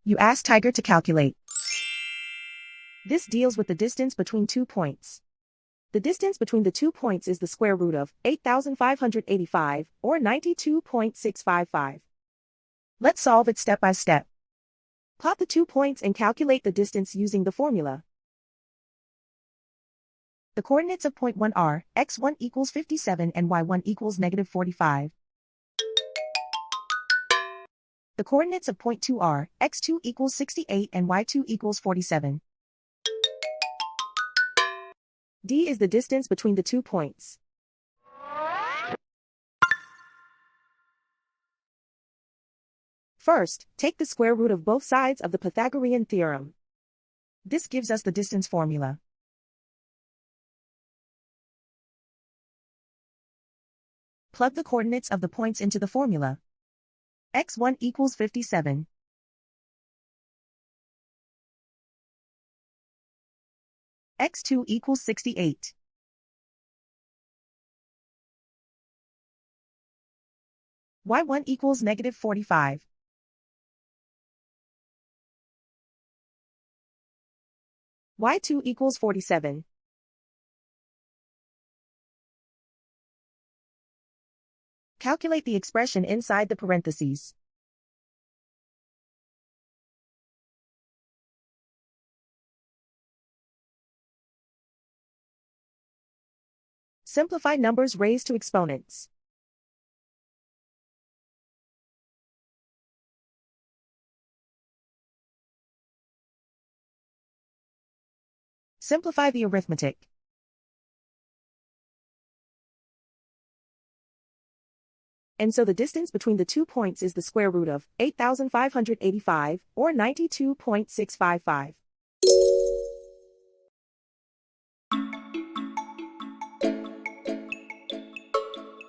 You ask Tiger to calculate. This deals with the distance between 2 points. The distance between the 2 points is the square root of 8,585, or 92.655. Let's solve it step by step. Plot the 2 points and calculate the distance using the formula. The coordinates of point 1 are x1 equals 57 and y1 equals negative 45. The coordinates of point 2 are x2 equals 68 and y2 equals 47. D is the distance between the 2 points. First, take the square root of both sides of the Pythagorean theorem. This gives us the distance formula. Plug the coordinates of the points into the formula. x1 equals 57. x2 equals 68. y1 equals negative 45. y2 equals 47. Calculate the expression inside the parentheses. Simplify numbers raised to exponents. Simplify the arithmetic. And so the distance between the 2 points is the square root of 8,585, or 92.655.